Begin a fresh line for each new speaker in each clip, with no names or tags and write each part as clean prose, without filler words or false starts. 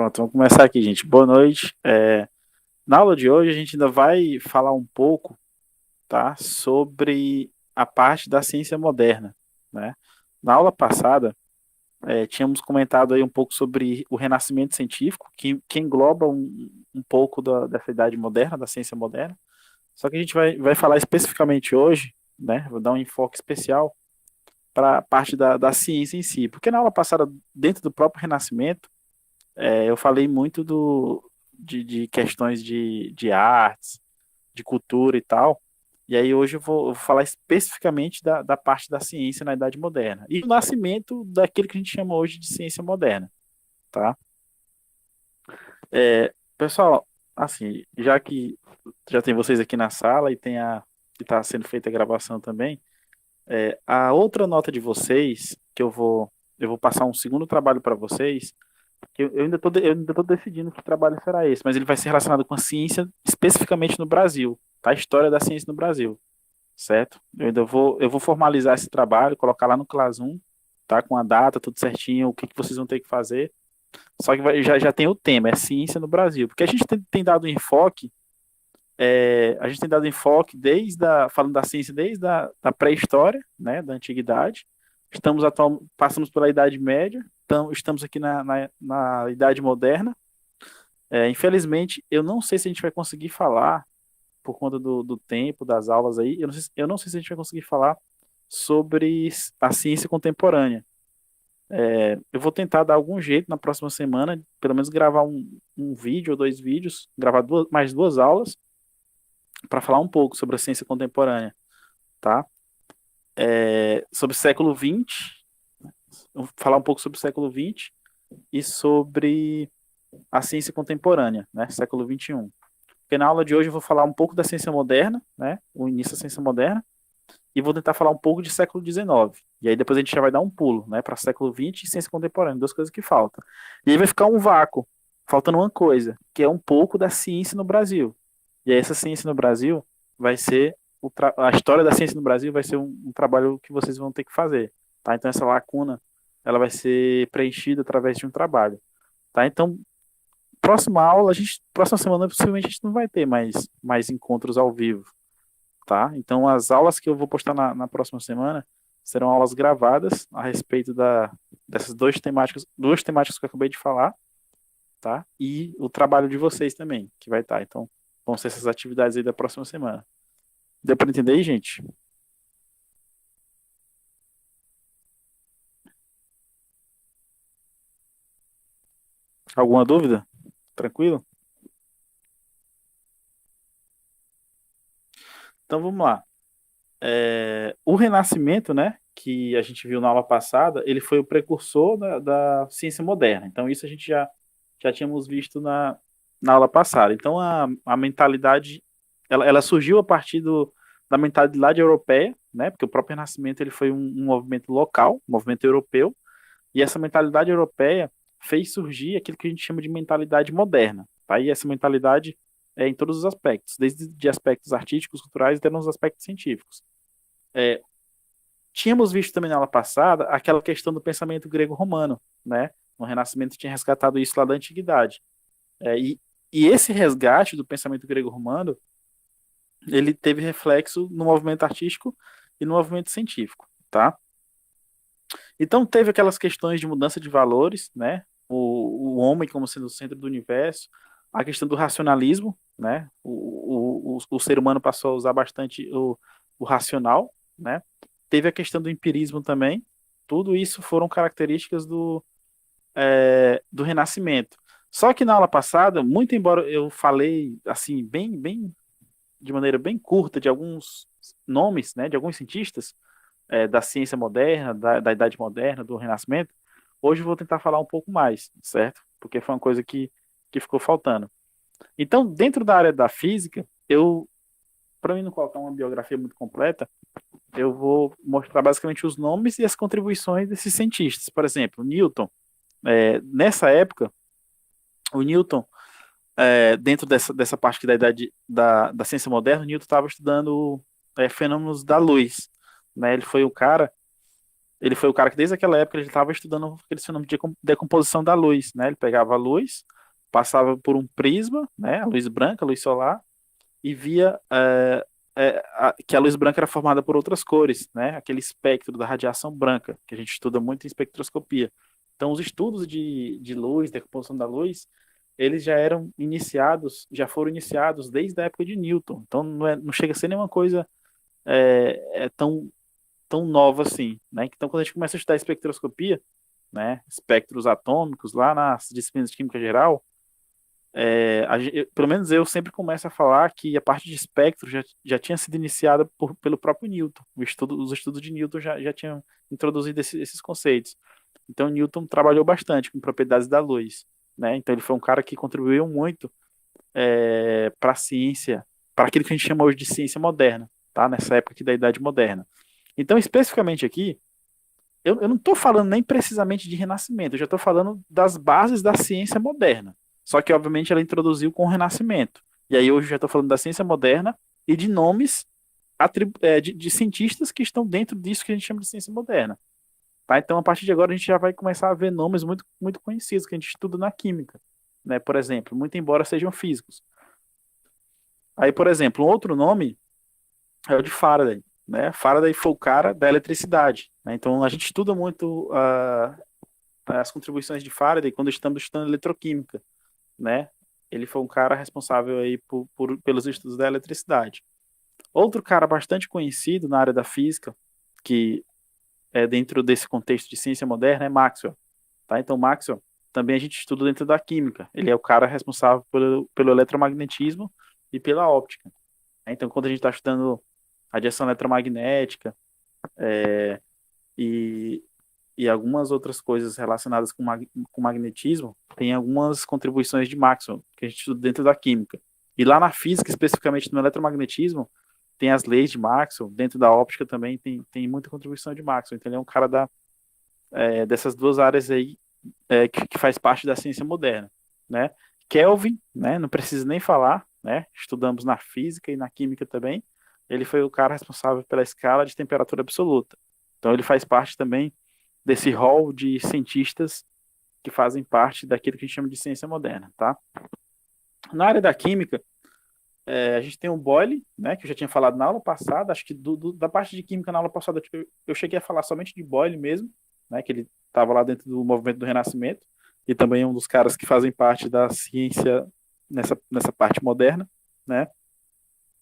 Pronto, vamos começar aqui, gente. Boa noite. Na aula de hoje a gente ainda vai falar um pouco, tá, sobre a parte da ciência moderna, né? Na aula passada, tínhamos comentado aí um pouco sobre o renascimento científico, que engloba um pouco dessa idade moderna, da ciência moderna. Só que a gente vai falar especificamente hoje, né? Vou dar um enfoque especial para a parte da ciência em si, porque na aula passada, dentro do próprio renascimento, eu falei muito de questões de artes, de cultura e tal. E aí hoje eu vou falar especificamente da parte da ciência na Idade Moderna. E o nascimento daquilo que a gente chama hoje de ciência moderna, tá? Pessoal, assim, já que já tem vocês aqui na sala e que está sendo feita a gravação também, a outra nota de vocês, que eu vou passar um segundo trabalho para vocês, eu ainda tô decidindo que trabalho será esse, mas ele vai ser relacionado com a ciência especificamente no Brasil, tá? A história da ciência no Brasil, certo? Eu vou formalizar esse trabalho, colocar lá no Classroom, tá? Com a data, tudo certinho, o que vocês vão ter que fazer. Só que já tem o tema, é ciência no Brasil, porque a gente tem dado enfoque, a gente tem dado enfoque falando da ciência desde da pré-história, né? Da antiguidade. Passamos pela Idade Média, estamos aqui na Idade Moderna. Infelizmente, eu não sei se a gente vai conseguir falar, por conta do tempo, das aulas aí, eu não sei se a gente vai conseguir falar sobre a ciência contemporânea. Eu vou tentar dar algum jeito na próxima semana, pelo menos gravar um vídeo ou dois vídeos, gravar mais duas aulas, para falar um pouco sobre a ciência contemporânea, tá? Sobre o século XX, falar um pouco sobre o século XX e sobre a ciência contemporânea, né? Século XXI. Porque na aula de hoje eu vou falar um pouco da ciência moderna, né? O início da ciência moderna, e vou tentar falar um pouco de século XIX. E aí depois a gente já vai dar um pulo, né? Para século XX e ciência contemporânea, duas coisas que faltam. E aí vai ficar um vácuo, faltando uma coisa, que é um pouco da ciência no Brasil. E aí essa ciência no Brasil vai ser a história da ciência no Brasil vai ser um trabalho que vocês vão ter que fazer, tá? Então essa lacuna ela vai ser preenchida através de um trabalho, tá? Então próxima semana possivelmente a gente não vai ter mais encontros ao vivo, tá? Então as aulas que eu vou postar na próxima semana serão aulas gravadas a respeito dessas duas temáticas que eu acabei de falar, tá? E o trabalho de vocês também, que vai estar. Então vão ser essas atividades aí da próxima semana. Deu para entender aí, gente? Alguma dúvida? Tranquilo? Então vamos lá. O Renascimento, né, que a gente viu na aula passada, ele foi o precursor da ciência moderna. Então isso a gente já tínhamos visto na aula passada. Então a mentalidade, ela surgiu a partir da mentalidade europeia, né, porque o próprio Renascimento ele foi um movimento local, um movimento europeu, e essa mentalidade europeia fez surgir aquilo que a gente chama de mentalidade moderna. Tá? E essa mentalidade é em todos os aspectos, desde de aspectos artísticos, culturais até nos aspectos científicos. É, Tínhamos visto também na aula passada aquela questão do pensamento grego-romano, né? No Renascimento tinha resgatado isso lá da antiguidade. E esse resgate do pensamento grego-romano, ele teve reflexo no movimento artístico e no movimento científico, tá? Então teve aquelas questões de mudança de valores, né? O homem como sendo o centro do universo, a questão do racionalismo, né? O ser humano passou a usar bastante o racional, né? Teve a questão do empirismo também. Tudo isso foram características do Renascimento. Só que na aula passada, muito embora eu falei assim bem de maneira bem curta de alguns nomes, né, de alguns cientistas da ciência moderna, da Idade Moderna, do Renascimento, hoje eu vou tentar falar um pouco mais, certo? Porque foi uma coisa que ficou faltando. Então, dentro da área da física, para mim não colocar uma biografia muito completa, eu vou mostrar basicamente os nomes e as contribuições desses cientistas. Por exemplo, Newton. Nessa época, o Newton, dentro dessa parte aqui da idade da ciência moderna, o Newton estava estudando fenômenos da luz. Né? Ele foi o cara Ele foi o cara que desde aquela época ele estava estudando aquele fenômeno de decomposição da luz, né? Ele pegava a luz, passava por um prisma, né? A luz branca, a luz solar, e via que a luz branca era formada por outras cores, né? Aquele espectro da radiação branca, que a gente estuda muito em espectroscopia. Então, os estudos de luz, decomposição da luz, eles já eram iniciados, já foram iniciados desde a época de Newton. Então, não chega a ser nenhuma coisa tão nova assim, né? Então, quando a gente começa a estudar espectroscopia, né? Espectros atômicos, lá nas disciplinas de química geral, pelo menos eu sempre começo a falar que a parte de espectro já tinha sido iniciada pelo próprio Newton. Os estudos de Newton já tinham introduzido esses conceitos. Então, Newton trabalhou bastante com propriedades da luz, né? Então, ele foi um cara que contribuiu muito para a ciência, para aquilo que a gente chama hoje de ciência moderna, tá? Nessa época aqui da Idade Moderna. Então, especificamente aqui, eu não estou falando nem precisamente de Renascimento, eu já estou falando das bases da ciência moderna. Só que, obviamente, ela introduziu com o Renascimento. E aí, hoje, eu já estou falando da ciência moderna e de nomes de cientistas que estão dentro disso que a gente chama de ciência moderna. Tá? Então, a partir de agora, a gente já vai começar a ver nomes muito, muito conhecidos que a gente estuda na química. Né? Por exemplo, muito embora sejam físicos. Aí, por exemplo, um outro nome é o de Faraday. Né? Faraday foi o cara da eletricidade. Né? Então, a gente estuda muito as contribuições de Faraday quando estamos estudando eletroquímica. Né? Ele foi um cara responsável aí pelos estudos da eletricidade. Outro cara bastante conhecido na área da física, que é dentro desse contexto de ciência moderna, é Maxwell. Tá? Então, Maxwell também a gente estuda dentro da química. Ele é o cara responsável pelo eletromagnetismo e pela óptica. Então, quando a gente está estudando radiação eletromagnética e algumas outras coisas relacionadas com magnetismo, tem algumas contribuições de Maxwell que a gente estuda dentro da química. E lá na física, especificamente no eletromagnetismo, tem as leis de Maxwell. Dentro da óptica também tem muita contribuição de Maxwell. Então, ele é um cara dessas duas áreas aí que faz parte da ciência moderna, né? Kelvin, né? Não preciso nem falar, né? Estudamos na física e na química também. Ele foi o cara responsável pela escala de temperatura absoluta. Então, ele faz parte também desse rol de cientistas que fazem parte daquilo que a gente chama de ciência moderna, tá? Na área da química, a gente tem o Boyle, né, que eu já tinha falado na aula passada. Acho que da parte de química na aula passada eu cheguei a falar somente de Boyle mesmo, né, que ele estava lá dentro do movimento do Renascimento e também é um dos caras que fazem parte da ciência nessa parte moderna, né?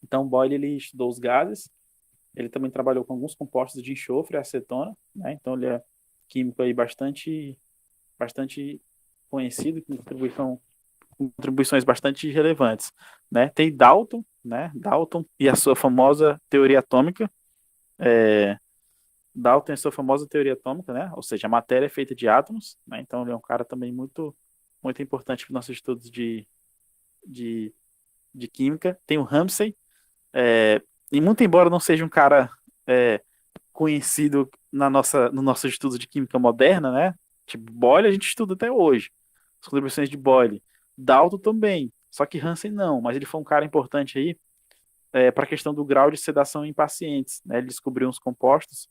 Então, Boyle, ele estudou os gases, ele também trabalhou com alguns compostos de enxofre e acetona, né? Então, ele é químico aí bastante conhecido, com contribuições bastante relevantes, né? Tem Dalton, né? Dalton e a sua famosa teoria atômica. Dalton e a sua famosa teoria atômica, né? Ou seja, a matéria é feita de átomos, né? Então ele é um cara também muito muito importante para os nossos estudos de, de química. Tem o Ramsay, e muito embora não seja um cara conhecido no nosso estudo de química moderna, né? Tipo, Boyle a gente estuda até hoje. As contribuições de Boyle. Dalton também, só que Hansen não, mas ele foi um cara importante aí para a questão do grau de sedação em pacientes. Né? Ele descobriu uns compostos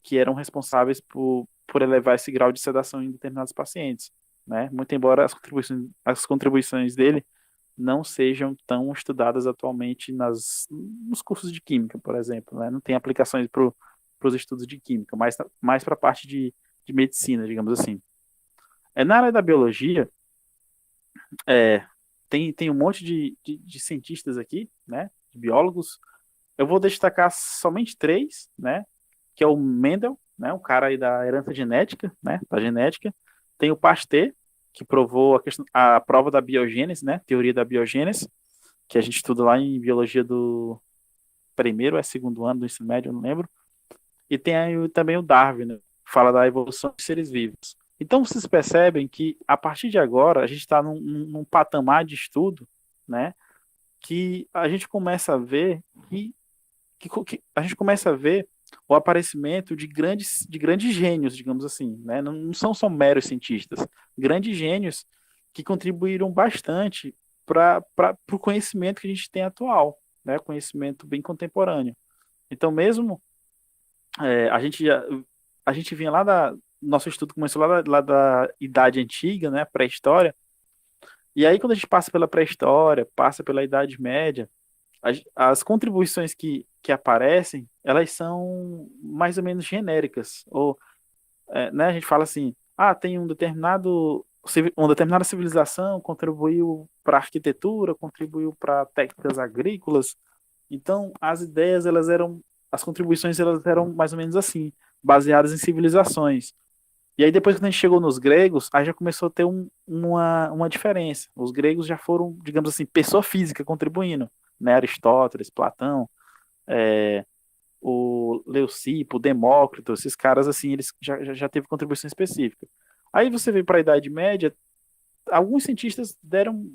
que eram responsáveis por elevar esse grau de sedação em determinados pacientes. Né? Muito embora as contribuições dele não sejam tão estudadas atualmente nos cursos de química, por exemplo. Né? Não tem aplicações para os estudos de química, mas mais para a parte de medicina, digamos assim. Na área da biologia, tem um monte de cientistas aqui, né? De biólogos. Eu vou destacar somente três, né? Que é o Mendel, né? O cara aí da herança genética, né? Da genética. Tem o Pasteur, que provou a prova da biogênese, né? Teoria da biogênese, que a gente estuda lá em biologia do primeiro ou segundo ano do ensino médio, eu não lembro. E tem aí também o Darwin, né? Que fala da evolução de seres vivos. Então vocês percebem que a partir de agora a gente está num patamar de estudo, né? Que a gente começa a ver que a gente começa a ver o aparecimento de grandes gênios, digamos assim, né? Não são só meros cientistas, grandes gênios que contribuíram bastante para o conhecimento que a gente tem atual, né? Conhecimento bem contemporâneo. Então, mesmo a gente a gente vinha lá da. Nosso estudo começou lá da Idade Antiga, né? Pré-história. E aí, quando a gente passa pela pré-história, passa pela Idade Média, as contribuições que aparecem, elas são mais ou menos genéricas. Ou, né, a gente fala assim, tem uma determinada civilização contribuiu para a arquitetura, contribuiu para técnicas agrícolas. Então, as contribuições elas eram mais ou menos assim, baseadas em civilizações. E aí depois quando a gente chegou nos gregos, aí já começou a ter uma diferença. Os gregos já foram, digamos assim, pessoa física contribuindo, né? Aristóteles, Platão, é, o Leucipo, o Demócrito, esses caras assim, eles já teve contribuição específica. Aí você vem para a Idade Média, alguns cientistas deram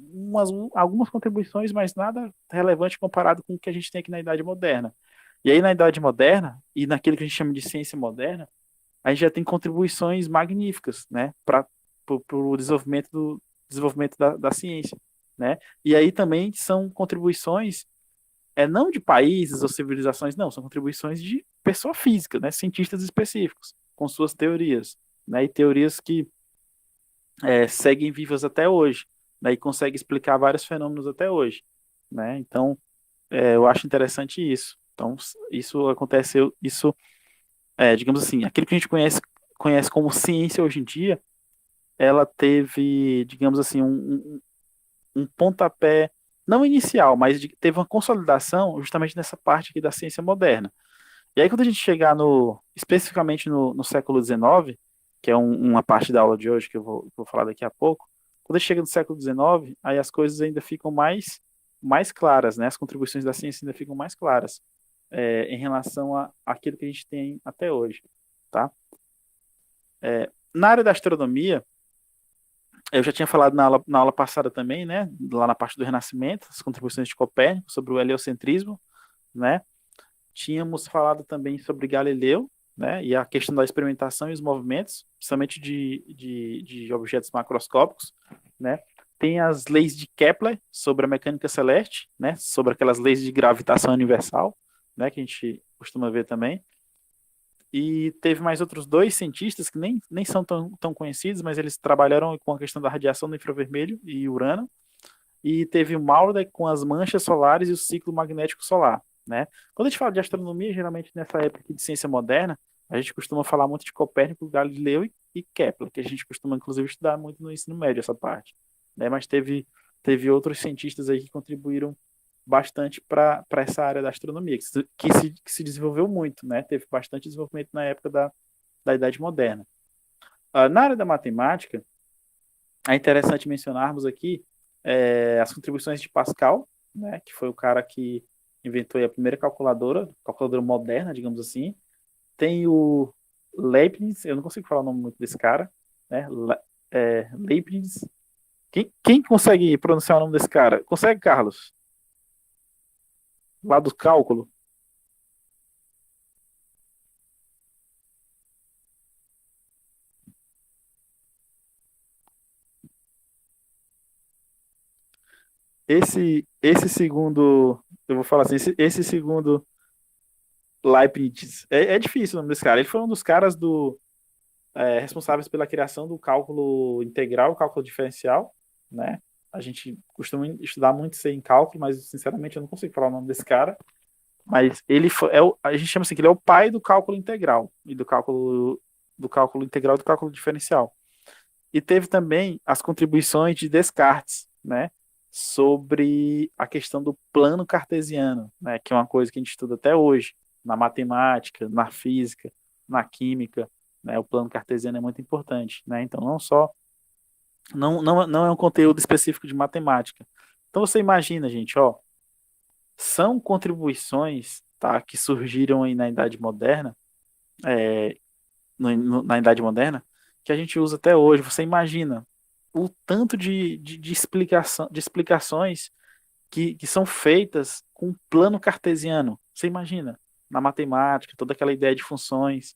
algumas contribuições, mas nada relevante comparado com o que a gente tem aqui na Idade Moderna. E aí na Idade Moderna, e naquilo que a gente chama de ciência moderna, a gente já tem contribuições magníficas, né, para o desenvolvimento da ciência, né? E aí também são contribuições não de países ou civilizações, não, são contribuições de pessoa física, né, cientistas específicos, com suas teorias, né, e teorias que seguem vivas até hoje, né, e conseguem explicar vários fenômenos até hoje, né? Então, eu acho interessante isso. Então, isso aconteceu, digamos assim, aquilo que a gente conhece como ciência hoje em dia, ela teve, digamos assim, um pontapé, não inicial, mas teve uma consolidação justamente nessa parte aqui da ciência moderna. E aí, quando a gente chegar especificamente no século XIX, que é uma parte da aula de hoje que eu vou falar daqui a pouco, quando a gente chega no século XIX, aí as coisas ainda ficam mais claras, né? As contribuições da ciência ainda ficam mais claras em relação àquilo que a gente tem até hoje, tá? Na área da astronomia, eu já tinha falado na aula passada também, né? Lá na parte do Renascimento, as contribuições de Copérnico sobre o heliocentrismo, né? Tínhamos falado também sobre Galileu, né? E a questão da experimentação e os movimentos, principalmente de objetos macroscópicos, né? Tem as leis de Kepler sobre a mecânica celeste, né? Sobre aquelas leis de gravitação universal, né? Que a gente costuma ver também. E teve mais outros dois cientistas que nem são tão conhecidos, mas eles trabalharam com a questão da radiação do infravermelho e Urano. E teve o Maurer com as manchas solares e o ciclo magnético solar, né? Quando a gente fala de astronomia, geralmente nessa época de ciência moderna, a gente costuma falar muito de Copérnico, Galileu e Kepler, que a gente costuma inclusive estudar muito no ensino médio essa parte, né? Mas teve outros cientistas aí que contribuíram bastante para essa área da astronomia, que se desenvolveu muito, né? Teve bastante desenvolvimento na época da Idade Moderna. Na área da matemática, é interessante mencionarmos aqui as contribuições de Pascal, né? Que foi o cara que inventou a primeira calculadora moderna, digamos assim. Tem o Leibniz, eu não consigo falar o nome muito desse cara, né? Leibniz. Quem consegue pronunciar o nome desse cara? Consegue, Carlos? Lá do cálculo. Esse segundo, eu vou falar assim, esse segundo Leibniz, é difícil o nome desse cara. Ele foi um dos caras responsáveis pela criação do cálculo integral, cálculo diferencial, né? A gente costuma estudar muito isso aí em cálculo, mas sinceramente eu não consigo falar o nome desse cara. Mas ele a gente chama assim que ele é o pai do cálculo integral e do cálculo integral e do cálculo diferencial. E teve também as contribuições de Descartes, né, sobre a questão do plano cartesiano, né, que é uma coisa que a gente estuda até hoje, na matemática, na física, na química, né, o plano cartesiano é muito importante, né, então não é um conteúdo específico de matemática. Então você imagina, gente, ó, são contribuições, tá, que surgiram aí na Idade Moderna, é, na Idade Moderna, que a gente usa até hoje. Você imagina o tanto de explicações que são feitas com plano cartesiano. Você imagina, na matemática, toda aquela ideia de funções,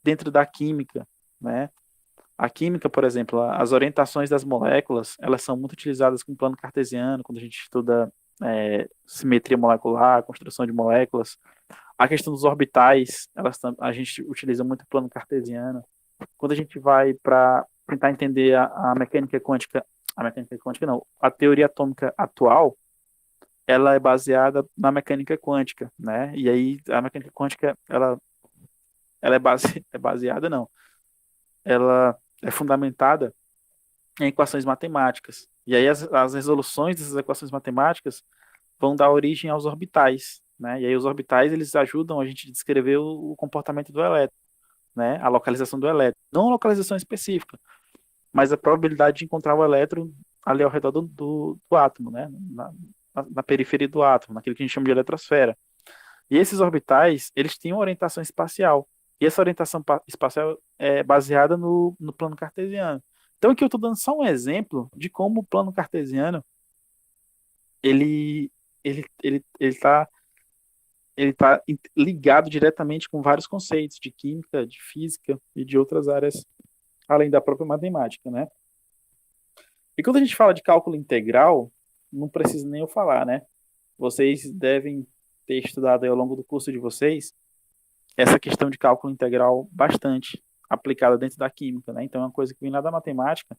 dentro da química, né? A química, por exemplo, as orientações das moléculas, elas são muito utilizadas com plano cartesiano, quando a gente estuda simetria molecular, construção de moléculas. A questão dos orbitais, a gente utiliza muito o plano cartesiano. Quando a gente vai para tentar entender a mecânica quântica não, a teoria atômica atual, ela é baseada na mecânica quântica, né? E aí a mecânica quântica, ela é baseada não, ela é fundamentada em equações matemáticas. E aí as resoluções dessas equações matemáticas vão dar origem aos orbitais, né? E aí os orbitais eles ajudam a gente a descrever o comportamento do elétron, né? A localização do elétron, não a localização específica, mas a probabilidade de encontrar o elétron ali ao redor do átomo, né? Na periferia do átomo, naquilo que a gente chama de eletrosfera. E esses orbitais, eles têm uma orientação espacial. E essa orientação espacial é baseada no plano cartesiano. Então aqui eu estou dando só um exemplo de como o plano cartesiano ele está ele tá ligado diretamente com vários conceitos de química, de física e de outras áreas além da própria matemática, né? E quando a gente fala de cálculo integral, não precisa nem eu falar, né? Vocês devem ter estudado aí ao longo do curso de vocês essa questão de cálculo integral bastante aplicada dentro da química, né? Então é uma coisa que vem lá da matemática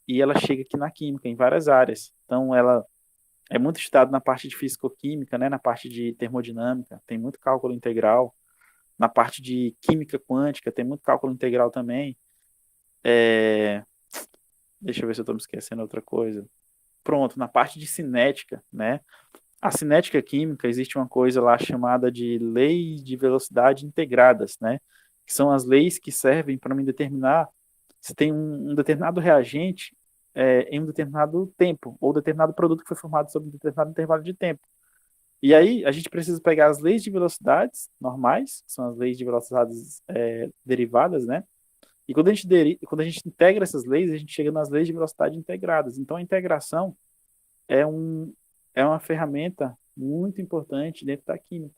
e ela chega aqui na química, em várias áreas. Então ela é muito estudada na parte de físico-química, né? Na parte de termodinâmica, tem muito cálculo integral. Na parte de química quântica, tem muito cálculo integral também. É... Deixa eu ver se eu estou me esquecendo outra coisa. Pronto, na parte de cinética, né? A cinética química, existe uma coisa lá chamada de leis de velocidade integradas, né? Que são as leis que servem para me determinar se tem um determinado reagente em um determinado tempo, ou determinado produto que foi formado sobre um determinado intervalo de tempo. E aí, a gente precisa pegar as leis de velocidades normais, que são as leis de velocidades derivadas, né? E quando a gente integra essas leis, a gente chega nas leis de velocidade integradas. Então, a integração é, um, é uma ferramenta muito importante dentro da química,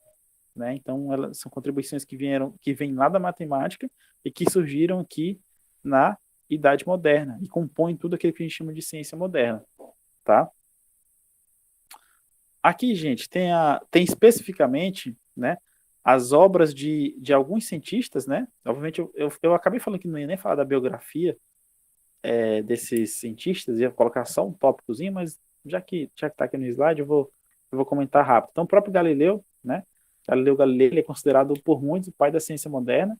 né? Então, elas são contribuições que vêm lá da matemática e que surgiram aqui na Idade Moderna e compõem tudo aquilo que a gente chama de ciência moderna, tá? Aqui, gente, tem especificamente, né, as obras de alguns cientistas, né? Obviamente, eu acabei falando que não ia nem falar da biografia desses cientistas, ia colocar só um tópicozinho, mas já que está aqui no slide, eu vou comentar rápido. Então, o próprio Galileu, né? Galileu Galilei, ele é considerado por muitos o pai da ciência moderna,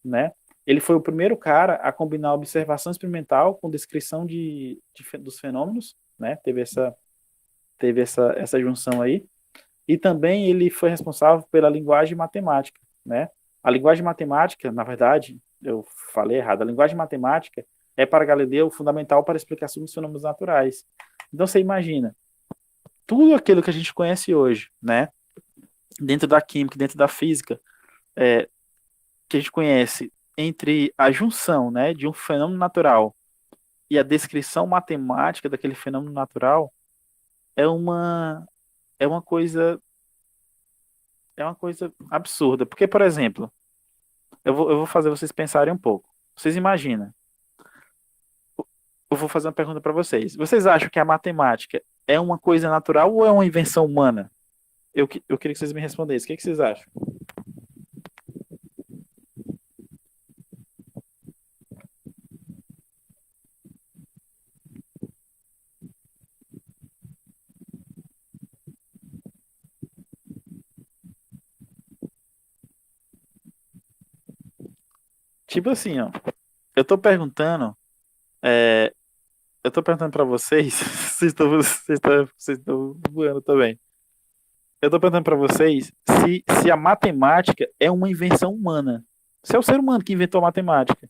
né? Ele foi o primeiro cara a combinar observação experimental com descrição dos fenômenos, né? Teve essa junção aí. E também ele foi responsável pela linguagem matemática, né? A linguagem matemática, na verdade, eu falei errado, a linguagem matemática é para Galileu fundamental para a explicação dos fenômenos naturais. Então você imagina, tudo aquilo que a gente conhece hoje, né? Dentro da química, dentro da física, que a gente conhece entre a junção, né, de um fenômeno natural e a descrição matemática daquele fenômeno natural é uma é uma coisa é uma coisa absurda. Porque, por exemplo, eu vou fazer vocês pensarem um pouco. Vocês imaginam? Eu vou fazer uma pergunta para vocês. Vocês acham que a matemática é uma coisa natural ou é uma invenção humana? Eu queria que vocês me respondessem. O que vocês acham? Tipo assim, ó. Eu tô perguntando, é, eu tô perguntando para vocês, vocês estão voando também. Eu tô perguntando para vocês se a matemática é uma invenção humana. Se é o ser humano que inventou a matemática.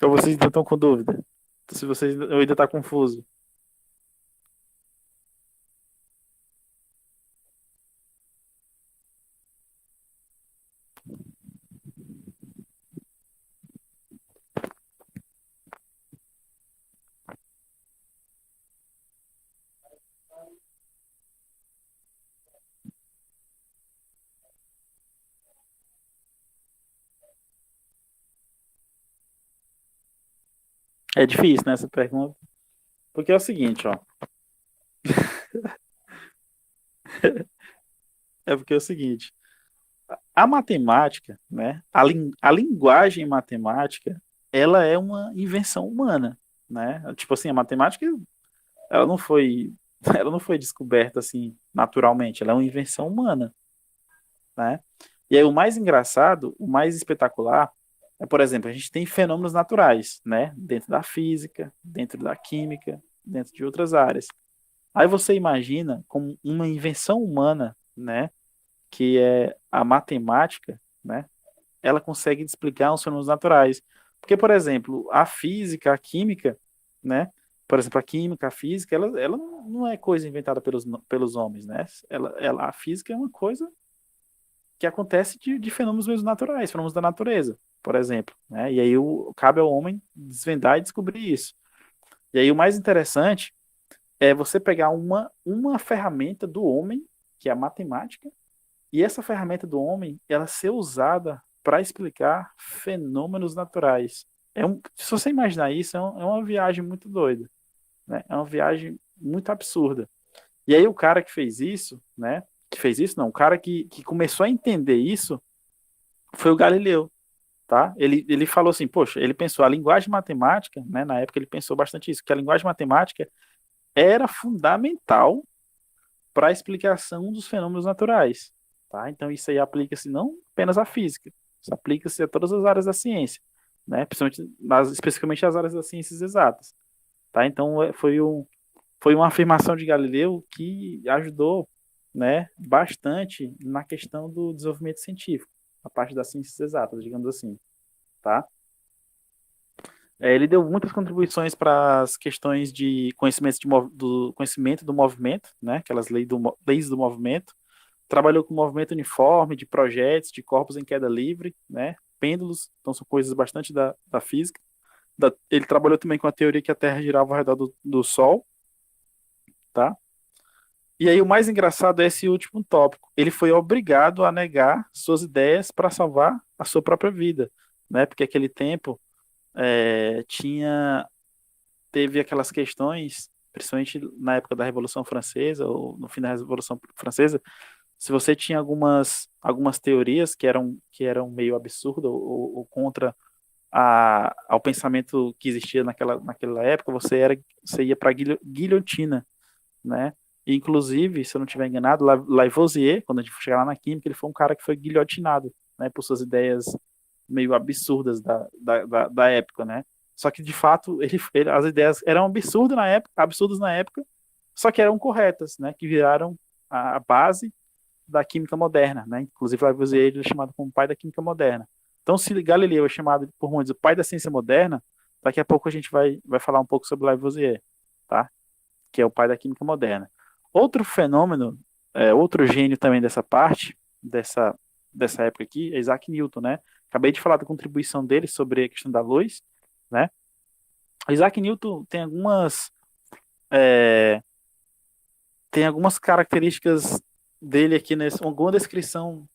Ou vocês ainda estão com dúvida? Se vocês ainda tá confuso. É difícil, né, essa pergunta. Porque é o seguinte, ó. É porque é o seguinte. A matemática, né? A linguagem matemática, ela é uma invenção humana, né? Tipo assim, a matemática, ela não foi, ela não foi descoberta assim naturalmente, ela é uma invenção humana, né? E aí o mais engraçado, o mais espetacular é, por exemplo, a gente tem fenômenos naturais, né? Dentro da física, dentro da química, dentro de outras áreas. Aí você imagina como uma invenção humana, né? Que é a matemática, né? Ela consegue explicar os fenômenos naturais. Porque, por exemplo, a física, a química, né? Por exemplo, a química, a física, ela não é coisa inventada pelos homens, né? A física é uma coisa que acontece de fenômenos mesmo naturais, fenômenos da natureza, por exemplo, né? E aí cabe ao homem desvendar e descobrir isso. E aí o mais interessante é você pegar uma ferramenta do homem, que é a matemática, e essa ferramenta do homem, ela ser usada para explicar fenômenos naturais. Se você imaginar isso, é uma viagem muito doida, né? É uma viagem muito absurda. E aí o cara que fez isso, né? Que fez isso, não, o cara que começou a entender isso foi o Galileu, tá? Ele falou assim, poxa, ele pensou a linguagem matemática, né? Na época ele pensou bastante isso, que a linguagem matemática era fundamental para a explicação dos fenômenos naturais, tá? Então isso aí aplica-se não apenas à física, isso aplica-se a todas as áreas da ciência, né? Principalmente especificamente as áreas das ciências exatas, tá? Então foi uma afirmação de Galileu que ajudou, né, bastante na questão do desenvolvimento científico, a parte das ciências exatas, digamos assim, tá? Ele deu muitas contribuições para as questões de conhecimento, do conhecimento do movimento, né, aquelas leis do movimento. Trabalhou com movimento uniforme, de projetos, de corpos em queda livre, né, pêndulos, então são coisas bastante da física. Ele trabalhou também com a teoria que a Terra girava ao redor do Sol, tá? E aí o mais engraçado é esse último tópico. Ele foi obrigado a negar suas ideias para salvar a sua própria vida, né? Porque aquele tempo teve aquelas questões, principalmente na época da Revolução Francesa ou no fim da Revolução Francesa, se você tinha algumas teorias que eram meio absurdas ou contra ao pensamento que existia naquela época, você ia para guilhotina, né? E, inclusive, se eu não estiver enganado, Lavoisier, quando a gente chegar lá na química, ele foi um cara que foi guilhotinado, né, por suas ideias meio absurdas da época, né? Só que, de fato, as ideias eram absurdas na época, só que eram corretas, né? Que viraram a base da química moderna, né? Inclusive, Lavoisier ele é chamado como pai da química moderna. Então, se Galileu é chamado por muitos o pai da ciência moderna, daqui a pouco a gente vai falar um pouco sobre Lavoisier, tá? Que é o pai da química moderna. Outro fenômeno, outro gênio também dessa parte, dessa época aqui, é Isaac Newton, né? Acabei de falar da contribuição dele sobre a questão da luz, né? Isaac Newton é, tem algumas características dele aqui, alguma descrição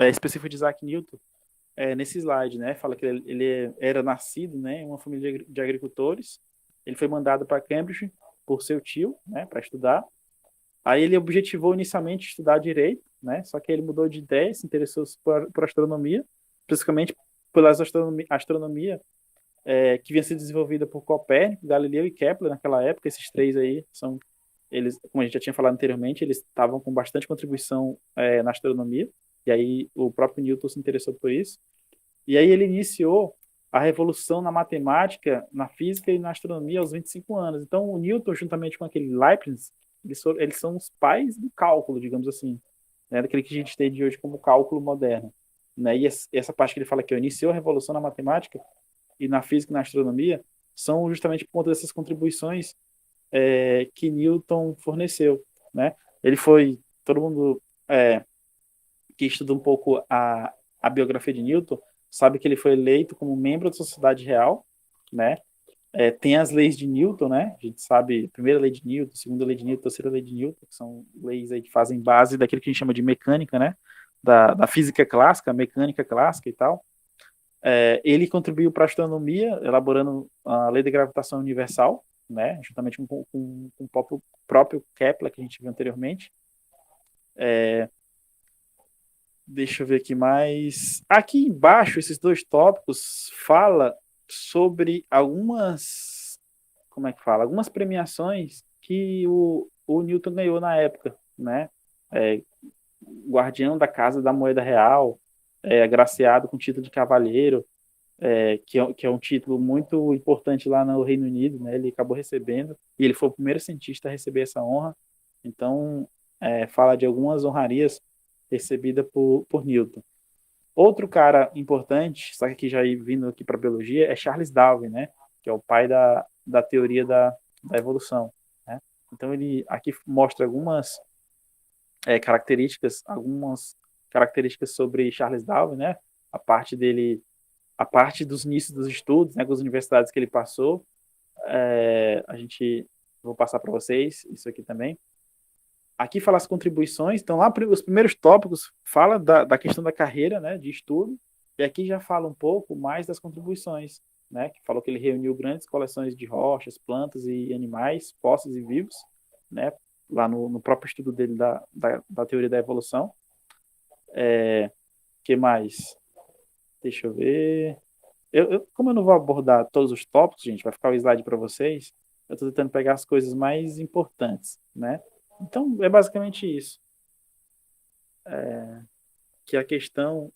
específica de Isaac Newton nesse slide, né? Fala que ele era nascido, né, em uma família de agricultores. Ele foi mandado para Cambridge por seu tio, né, para estudar. Aí ele objetivou inicialmente estudar direito, né? Só que ele mudou de ideia, se interessou por astronomia, principalmente pela astronomia que vinha sendo desenvolvida por Copérnico, Galileu e Kepler naquela época. Esses três aí eles, como a gente já tinha falado anteriormente, eles estavam com bastante contribuição na astronomia. E aí o próprio Newton se interessou por isso. E aí ele iniciou a revolução na matemática, na física e na astronomia aos 25 anos. Então o Newton, juntamente com aquele Leibniz, eles são os pais do cálculo, digamos assim, né, daquele que a gente tem de hoje como cálculo moderno. Né? E essa parte que ele fala que iniciou a revolução na matemática e na física e na astronomia são justamente por conta dessas contribuições que Newton forneceu. Né? Todo mundo que estuda um pouco a biografia de Newton sabe que ele foi eleito como membro da Sociedade Real, né? Tem as leis de Newton, né? A gente sabe, primeira lei de Newton, segunda lei de Newton, terceira lei de Newton, que são leis aí que fazem base daquilo que a gente chama de mecânica, né? Da física clássica, mecânica clássica e tal. Ele contribuiu para a astronomia, elaborando a lei da gravitação universal, né, juntamente com o próprio Kepler, que a gente viu anteriormente. Deixa eu ver aqui mais. Aqui embaixo, esses dois tópicos fala sobre algumas, como é que fala? Algumas premiações que o Newton ganhou na época, né? É, Guardião da Casa da Moeda Real, agraciado com o título de cavalheiro, que é um título muito importante lá no Reino Unido, né? Ele acabou recebendo, e ele foi o primeiro cientista a receber essa honra. Então, fala de algumas honrarias recebidas por Newton. Outro cara importante, só que aqui já vindo aqui para biologia, é Charles Darwin, né? Que é o pai da teoria da evolução, né? Então ele aqui mostra algumas características sobre Charles Darwin, né? A parte dos inícios dos estudos, né? Com as universidades que ele passou, vou passar para vocês isso aqui também. Aqui fala as contribuições, então lá os primeiros tópicos fala da questão da carreira, né, de estudo, e aqui já fala um pouco mais das contribuições, né, que falou que ele reuniu grandes coleções de rochas, plantas e animais, fósseis e vivos, né, lá no próprio estudo dele da teoria da evolução. Que mais? Deixa eu ver. Como eu não vou abordar todos os tópicos, gente, vai ficar o slide para vocês, eu estou tentando pegar as coisas mais importantes, né? Então, é basicamente isso. Que a questão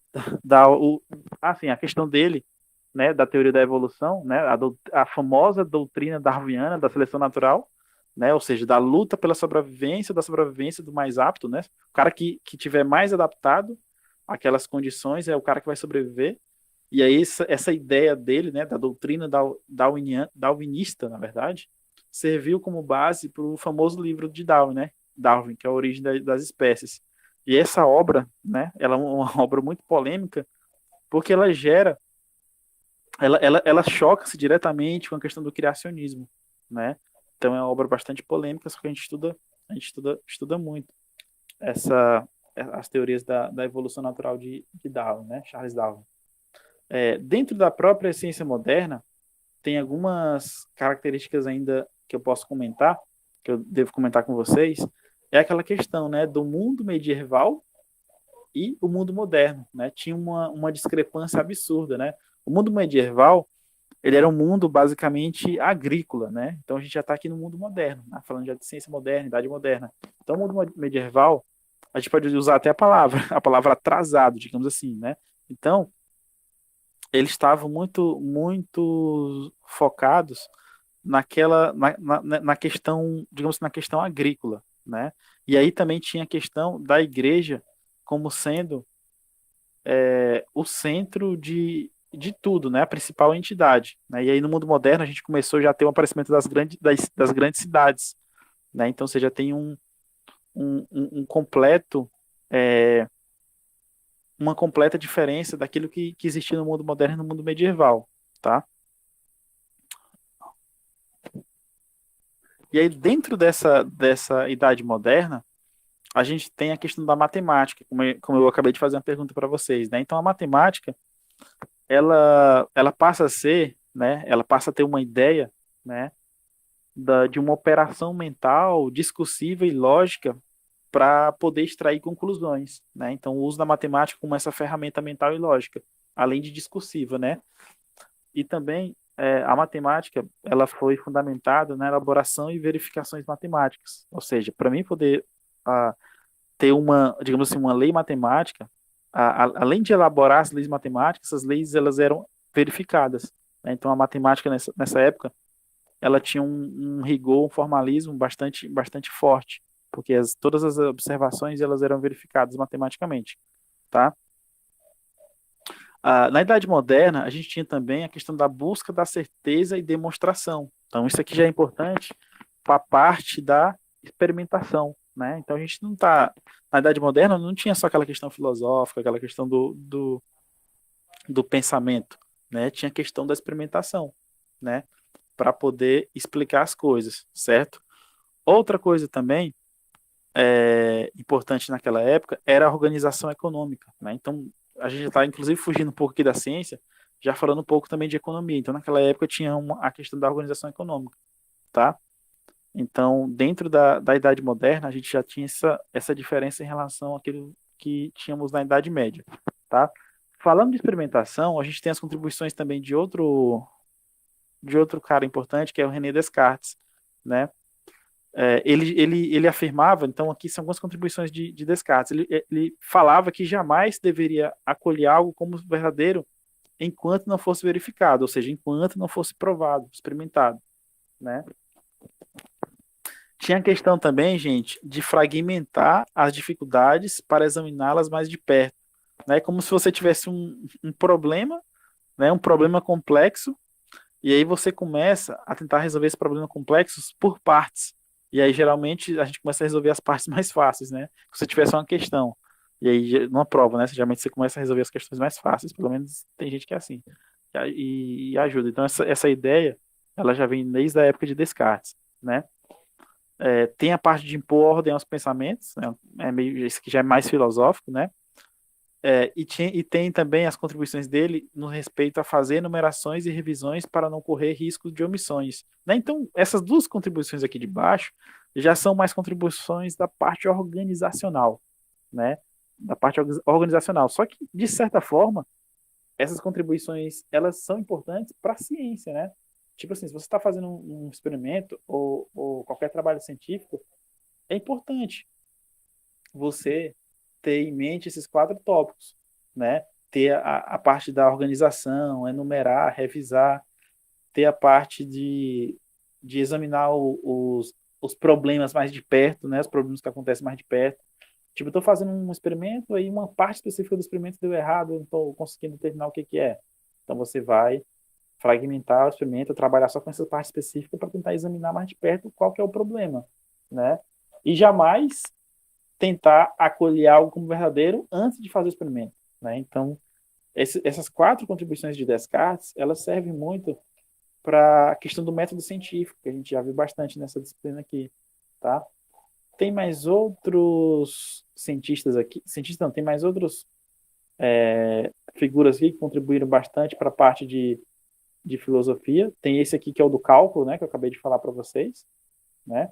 a questão dele, né, da teoria da evolução, né, a famosa doutrina darwiniana da seleção natural, né, ou seja, da luta pela sobrevivência, da sobrevivência do mais apto, né? O cara que tiver mais adaptado àquelas condições é o cara que vai sobreviver. E aí essa ideia dele, né, da doutrina darwinista, na verdade, serviu como base para o famoso livro de Darwin, né? Darwin, que é a origem das espécies. E essa obra, né, ela é uma obra muito polêmica, porque ela choca-se diretamente com a questão do criacionismo, né? Então é uma obra bastante polêmica, só que a gente estuda muito as teorias da evolução natural de Darwin, né? Charles Darwin. Dentro da própria ciência moderna, tem algumas características ainda que eu posso comentar, que eu devo comentar com vocês, é aquela questão, né, do mundo medieval e o mundo moderno, né? Tinha uma discrepância absurda, né? O mundo medieval, ele era um mundo basicamente agrícola, né? Então a gente já está aqui no mundo moderno, né? Falando já de ciência moderna, idade moderna. Então o mundo medieval, a gente pode usar até a palavra atrasado, digamos assim, né? Então, eles estavam muito focados na questão, digamos assim, na questão agrícola, né? E aí também tinha a questão da igreja como sendo o centro de tudo, né? A principal entidade, né? E aí no mundo moderno a gente começou já a ter o aparecimento das grandes cidades, né? Então você já tem um completo uma completa diferença daquilo que existia no mundo moderno e no mundo medieval, tá? E aí, dentro dessa idade moderna, a gente tem a questão da matemática, como eu acabei de fazer uma pergunta para vocês, né? Então, a matemática, ela passa a ser, né? Ela passa a ter uma ideia, né? De uma operação mental discursiva e lógica para poder extrair conclusões, né? Então, o uso da matemática como essa ferramenta mental e lógica, além de discursiva, né? E também a matemática, ela foi fundamentada na elaboração e verificações matemáticas. Ou seja, para mim poder ter digamos assim, uma lei matemática, além de elaborar as leis matemáticas, essas leis elas eram verificadas, né? Então a matemática nessa época, ela tinha um rigor, um formalismo bastante forte, porque todas as observações elas eram verificadas matematicamente, tá? Na Idade Moderna, a gente tinha também a questão da busca da certeza e demonstração. Então, isso aqui já é importante para a parte da experimentação, né? Então, a gente não está... Na Idade Moderna, não tinha só aquela questão filosófica, aquela questão do pensamento, né? Tinha a questão da experimentação, né? Para poder explicar as coisas, certo? Outra coisa também importante naquela época era a organização econômica, né? Então, a gente está, inclusive, fugindo um pouco aqui da ciência, já falando um pouco também de economia. Então, naquela época tinha a questão da organização econômica, tá? Então, dentro da Idade Moderna, a gente já tinha essa diferença em relação àquilo que tínhamos na Idade Média, tá? Falando de experimentação, a gente tem as contribuições também de outro cara importante, que é o René Descartes, né? Ele afirmava, então aqui são algumas contribuições de Descartes, ele falava que jamais deveria acolher algo como verdadeiro enquanto não fosse verificado, ou seja, enquanto não fosse provado, experimentado, né? Tinha a questão também, gente, de fragmentar as dificuldades para examiná-las mais de perto, né? Como se você tivesse um problema, né? Um problema complexo, e aí você começa a tentar resolver esse problema complexo por partes. E aí, geralmente, a gente começa a resolver as partes mais fáceis, né? Se você tivesse uma questão, e aí, numa prova, né? Geralmente você começa a resolver as questões mais fáceis, pelo menos tem gente que é assim, e ajuda. Então, essa ideia, ela já vem desde a época de Descartes, né? Tem a parte de impor ordem aos pensamentos, né? Meio, isso que já é mais filosófico, né? E tem também as contribuições dele no respeito a fazer enumerações e revisões para não correr risco de omissões, né? Então, essas duas contribuições aqui de baixo já são mais contribuições da parte organizacional, né? Da parte organizacional. Só que, de certa forma, essas contribuições, elas são importantes para a ciência, né? Tipo assim, se você está fazendo um experimento ou qualquer trabalho científico, é importante você ter em mente esses 4 tópicos, né? Ter a parte da organização, enumerar, revisar, ter a parte de examinar os problemas mais de perto, né? Os problemas que acontecem mais de perto. Tipo, eu estou fazendo um experimento, aí uma parte específica do experimento deu errado, eu não estou conseguindo determinar o que que é. Então você vai fragmentar o experimento, trabalhar só com essa parte específica para tentar examinar mais de perto qual que é o problema, né? E jamais tentar acolher algo como verdadeiro antes de fazer o experimento, né? Então, essas 4 contribuições de Descartes, elas servem muito para a questão do método científico, que a gente já viu bastante nessa disciplina aqui, tá? Tem mais outros cientistas aqui, cientistas não, tem mais outros figuras aqui que contribuíram bastante para a parte de filosofia. Tem esse aqui que é o do cálculo, né, que eu acabei de falar para vocês, né?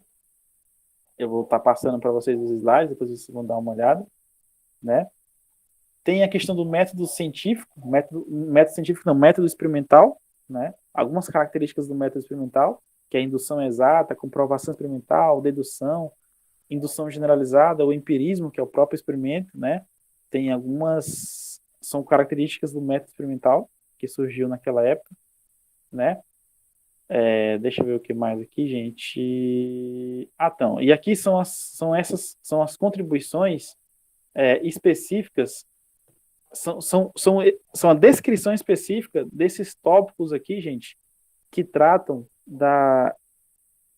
Eu vou estar passando para vocês os slides, depois vocês vão dar uma olhada, né? Tem a questão do método científico, método científico não, método experimental, né? Algumas características do método experimental, que é a indução exata, comprovação experimental, dedução, indução generalizada, o empirismo, que é o próprio experimento, né? Tem algumas, são características do método experimental que surgiu naquela época, né? Deixa eu ver o que mais aqui, gente. Então, e aqui são as contribuições específicas, são a descrição específica desses tópicos aqui, gente, que tratam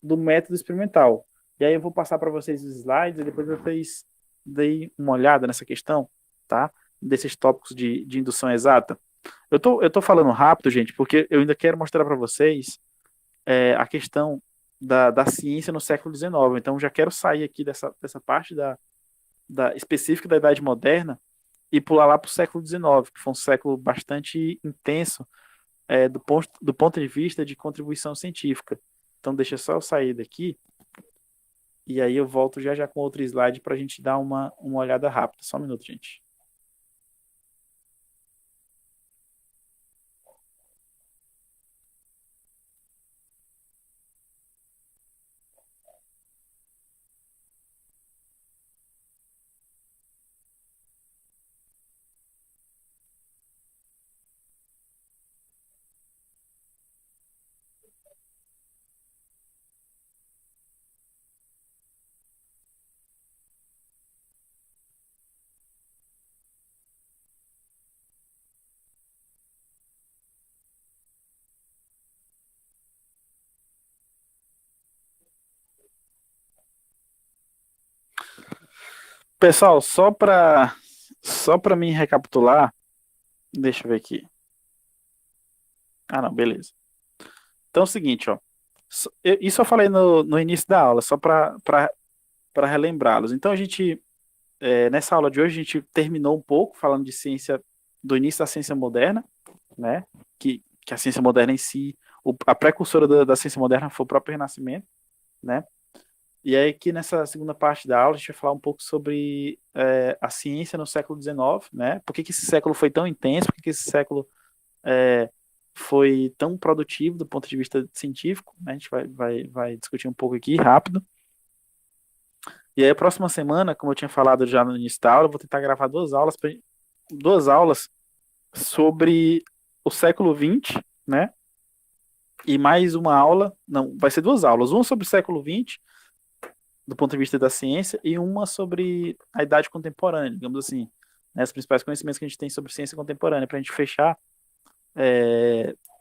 do método experimental. E aí eu vou passar para vocês os slides e depois vocês deem uma olhada nessa questão, tá? Desses tópicos de indução exata. Eu tô falando rápido, gente, porque eu ainda quero mostrar para vocês a questão da ciência no século XIX. Então, já quero sair aqui dessa parte específica da Idade Moderna e pular lá para o século XIX, que foi um século bastante intenso do ponto de vista de contribuição científica. Então, deixa só eu sair daqui e aí eu volto já com outro slide para a gente dar uma olhada rápida. Só um minuto, gente. Pessoal, só para mim recapitular, deixa eu ver aqui. Não, beleza. Então é o seguinte, ó. Isso eu falei no início da aula, só para relembrá-los. Então nessa aula de hoje a gente terminou um pouco falando de ciência, do início da ciência moderna, né? Que a ciência moderna em si, a precursora da ciência moderna foi o próprio Renascimento, né? E aí aqui nessa segunda parte da aula a gente vai falar um pouco sobre a ciência no século XIX, né? Por que esse século foi tão intenso, por que esse século é, foi tão produtivo do ponto de vista científico, né? A gente vai discutir um pouco aqui rápido. E aí a próxima semana, como eu tinha falado já no início da aula, eu vou tentar gravar duas aulas sobre o século XX, né? E mais uma aula, não, vai ser duas aulas, uma sobre o século XX, do ponto de vista da ciência, e uma sobre a idade contemporânea, digamos assim, né, os principais conhecimentos que a gente tem sobre ciência contemporânea, para a gente fechar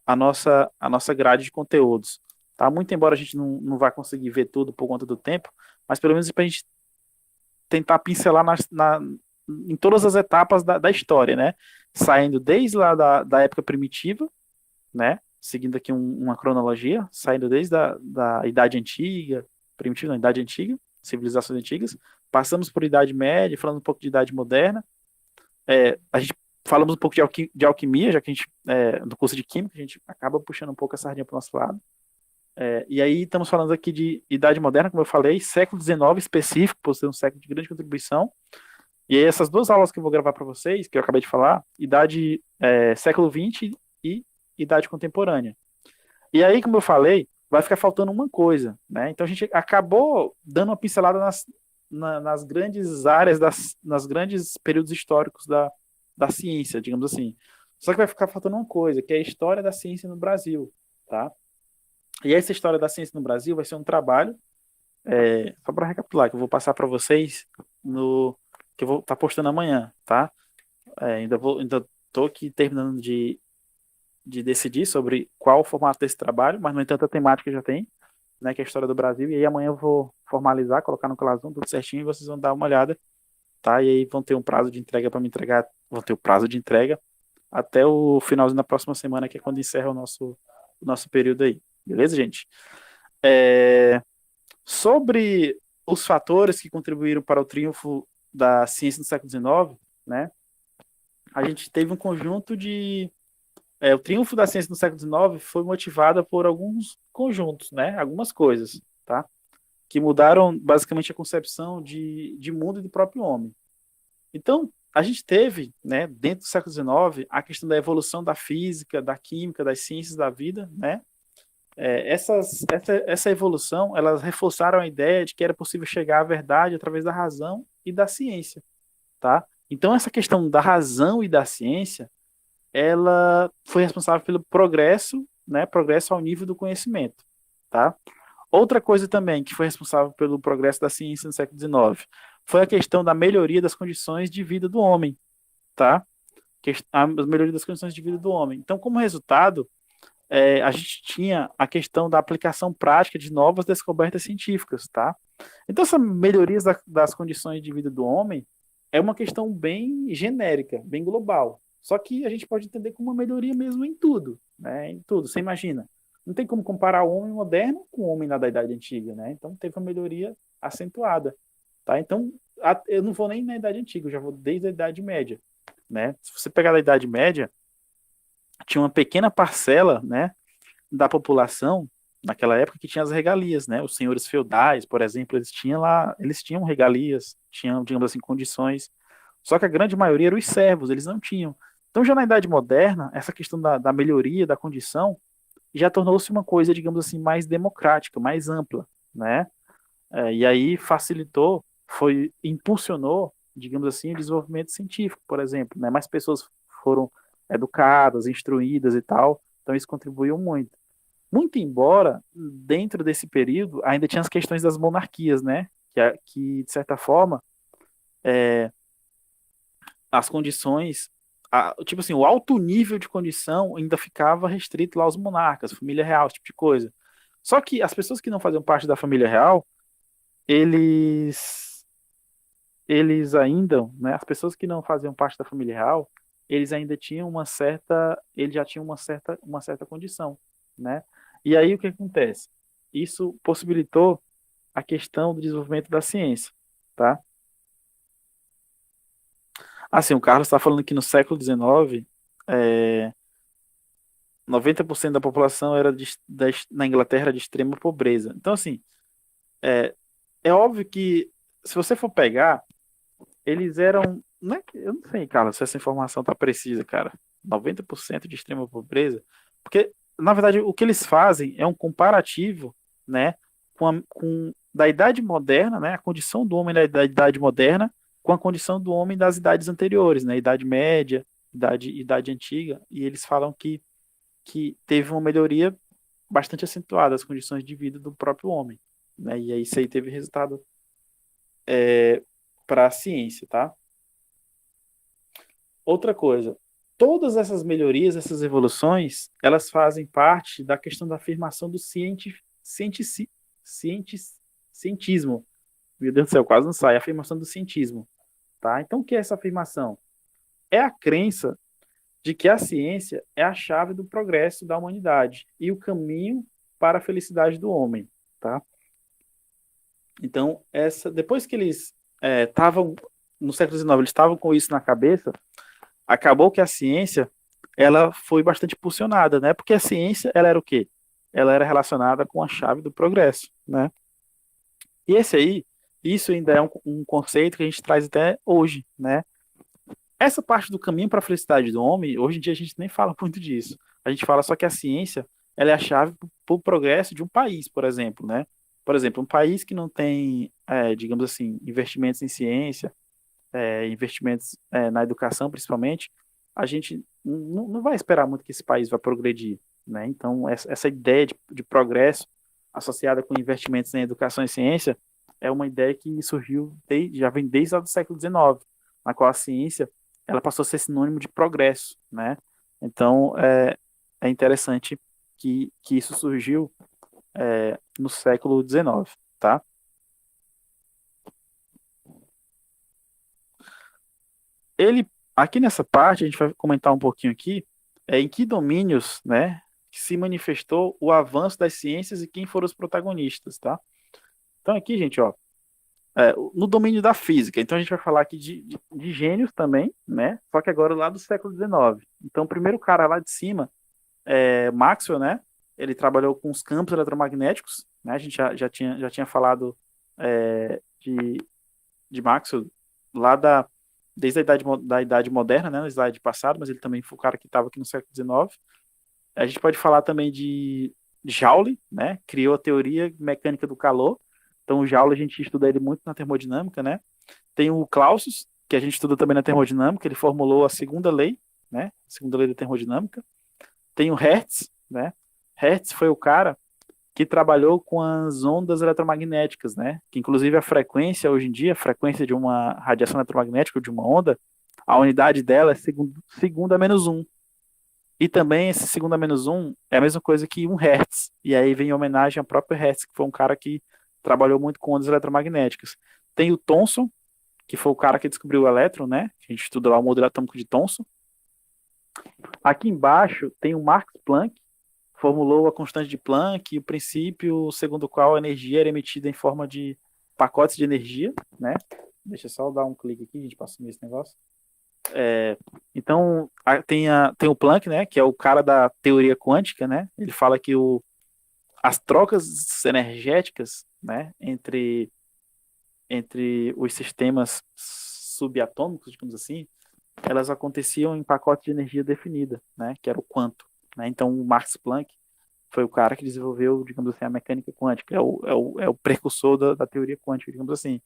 a nossa grade de conteúdos. Tá? Muito embora a gente não vá conseguir ver tudo por conta do tempo, mas pelo menos para a gente tentar pincelar em todas as etapas da história, né? Saindo desde lá da época primitiva, né? Seguindo aqui uma cronologia, saindo desde da Idade Antiga, primitiva, não, Idade Antiga, civilizações antigas, passamos por Idade Média, falando um pouco de Idade Moderna, a gente falamos um pouco de alquimia, já que a gente, do curso de Química, a gente acaba puxando um pouco a sardinha para o nosso lado. E aí estamos falando aqui de Idade Moderna, como eu falei, século XIX específico, por ser um século de grande contribuição. E aí essas duas aulas que eu vou gravar para vocês, que eu acabei de falar, século XX e idade contemporânea. E aí, como eu falei, vai ficar faltando uma coisa, né? Então a gente acabou dando uma pincelada nas grandes áreas, nas grandes períodos históricos da ciência, digamos assim. Só que vai ficar faltando uma coisa, que é a história da ciência no Brasil, tá? E essa história da ciência no Brasil vai ser um trabalho, só para recapitular, que eu vou passar para vocês que eu vou estar postando amanhã, tá? Ainda estou aqui terminando de decidir sobre qual o formato desse trabalho, mas no entanto a temática já tem, né, que é a história do Brasil, e aí amanhã eu vou formalizar, colocar no Classroom tudo certinho e vocês vão dar uma olhada, tá? E aí vão ter um prazo de entrega para me entregar, vão ter o prazo de entrega até o finalzinho da próxima semana, que é quando encerra o nosso período aí. Beleza, gente? Sobre os fatores que contribuíram para o triunfo da ciência no século XIX, né? A gente teve um conjunto o triunfo da ciência no século XIX foi motivado por alguns conjuntos, né? Algumas coisas, tá? Que mudaram basicamente a concepção de mundo e do próprio homem. Então, a gente teve, né, dentro do século XIX, a questão da evolução da física, da química, das ciências da vida, né? Essa evolução, elas reforçaram a ideia de que era possível chegar à verdade através da razão e da ciência, tá? Então, essa questão da razão e da ciência, ela foi responsável pelo progresso, né? Progresso ao nível do conhecimento, tá? Outra coisa também que foi responsável pelo progresso da ciência no século XIX foi a questão da melhoria das condições de vida do homem, tá? A melhoria das condições de vida do homem. Então, como resultado, a gente tinha a questão da aplicação prática de novas descobertas científicas, tá? Então, essa melhoria das condições de vida do homem é uma questão bem genérica, bem global. Só que a gente pode entender como uma melhoria mesmo em tudo, né? Em tudo, você imagina. Não tem como comparar o homem moderno com o homem da Idade Antiga, né? Então, teve uma melhoria acentuada, tá? Então, eu não vou nem na Idade Antiga, eu já vou desde a Idade Média, né? Se você pegar da Idade Média, tinha uma pequena parcela, né, da população naquela época que tinha as regalias, né? Os senhores feudais, por exemplo, eles tinham regalias, tinham, digamos assim, condições. Só que a grande maioria eram os servos, eles não tinham. Então, já na Idade Moderna, essa questão da melhoria da condição já tornou-se uma coisa, digamos assim, mais democrática, mais ampla, né? E aí impulsionou, digamos assim, o desenvolvimento científico, por exemplo, né? Mais pessoas foram educadas, instruídas e tal, então isso contribuiu muito. Muito embora, dentro desse período, ainda tinha as questões das monarquias, né? Que de certa forma, as condições, tipo assim, o alto nível de condição ainda ficava restrito lá aos monarcas, família real, esse tipo de coisa. Só que as pessoas que não faziam parte da família real, eles eles ainda, né, as pessoas que não faziam parte da família real, eles já tinham uma certa condição, né? E aí o que acontece? Isso possibilitou a questão do desenvolvimento da ciência, tá? Assim, o Carlos está falando que no século XIX, 90% da população era na Inglaterra de extrema pobreza. Então, assim, é, é óbvio que se você for pegar, eles eram. Eu não sei, cara, se essa informação tá precisa, cara. 90% de extrema pobreza. Porque, na verdade, o que eles fazem é um comparativo, né, da idade moderna, né, a condição do homem da idade moderna com a condição do homem das idades anteriores, né, idade média, idade antiga, e eles falam que teve uma melhoria bastante acentuada das condições de vida do próprio homem, né, e aí isso aí teve resultado para a ciência, tá? Outra coisa, todas essas melhorias, essas evoluções, elas fazem parte da questão da afirmação do cientismo. Meu Deus do céu, quase não sai. A afirmação do cientismo, tá? Então, o que é essa afirmação? É a crença de que a ciência é a chave do progresso da humanidade e o caminho para a felicidade do homem, tá? Então, depois que eles estavam no século XIX, eles estavam com isso na cabeça, acabou que a ciência ela foi bastante impulsionada, né? Porque a ciência ela era o quê? Ela era relacionada com a chave do progresso, né? E isso ainda é um conceito que a gente traz até hoje, né? Essa parte do caminho para a felicidade do homem, hoje em dia a gente nem fala muito disso. A gente fala só que a ciência ela é a chave para o progresso de um país, por exemplo, né? Por exemplo, um país que não tem, digamos assim, investimentos em ciência, investimentos na educação, principalmente, a gente não vai esperar muito que esse país vá progredir, né? Então, essa ideia de progresso associada com investimentos em educação e ciência é uma ideia que surgiu, já vem desde o século XIX, na qual a ciência ela passou a ser sinônimo de progresso, né? Então, é interessante que isso surgiu no século XIX, tá? Ele, aqui nessa parte, a gente vai comentar um pouquinho aqui, em que domínios, né, que se manifestou o avanço das ciências e quem foram os protagonistas, tá? Então aqui, gente, ó, no domínio da física, então a gente vai falar aqui de gênios também, né, só que agora lá do século XIX. Então o primeiro cara lá de cima Maxwell, né, ele trabalhou com os campos eletromagnéticos, né, a gente já tinha falado de Maxwell lá desde da idade moderna, né, no slide passado, mas ele também foi o cara que estava aqui no século XIX. A gente pode falar também de Joule, né, criou a teoria mecânica do calor. Então o Joule a gente estuda ele muito na termodinâmica, né. Tem o Clausius, que a gente estuda também na termodinâmica, ele formulou a segunda lei, né, a segunda lei da termodinâmica. Tem o Hertz, né. Hertz foi o cara que trabalhou com as ondas eletromagnéticas, né? Que inclusive a frequência hoje em dia, a frequência de uma radiação eletromagnética, de uma onda, a unidade dela é segunda menos um. E também esse segunda menos um é a mesma coisa que um Hertz. E aí vem em homenagem ao próprio Hertz, que foi um cara que trabalhou muito com ondas eletromagnéticas. Tem o Thomson, que foi o cara que descobriu o elétron, né? A gente estuda lá o modelo atômico de Thomson. Aqui embaixo tem o Max Planck, formulou a constante de Planck e o princípio segundo o qual a energia era emitida em forma de pacotes de energia, né? Deixa eu só dar um clique aqui, a gente passa nesse negócio. Então, tem o Planck, né, que é o cara da teoria quântica, né? Ele fala que as trocas energéticas, né, entre os sistemas subatômicos, digamos assim, elas aconteciam em pacote de energia definida, né, que era o quanto. Né? Então, o Max Planck foi o cara que desenvolveu, digamos assim, a mecânica quântica, é o precursor da teoria quântica, digamos assim.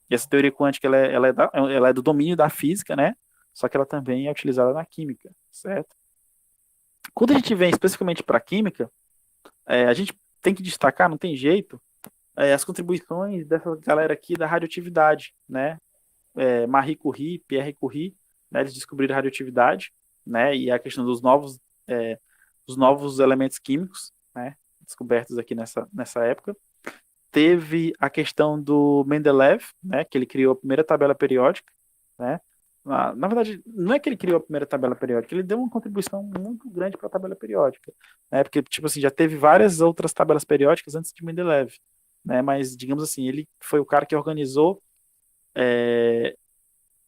E essa teoria quântica, ela é do domínio da física, né? Só que ela também é utilizada na química, certo? Quando a gente vem especificamente para a química, a gente tem que destacar, não tem jeito, as contribuições dessa galera aqui da radioatividade, né? Marie Curie, Pierre Curie, né? Eles descobriram a radioatividade, né? E a questão dos novos elementos químicos, né? Descobertos aqui nessa época. Teve a questão do Mendeleev, né? Que ele criou a primeira tabela periódica, né? Na verdade, não é que ele criou a primeira tabela periódica, ele deu uma contribuição muito grande para a tabela periódica, né? Porque, tipo assim, já teve várias outras tabelas periódicas antes de Mendeleev, né? Mas, digamos assim, ele foi o cara que organizou,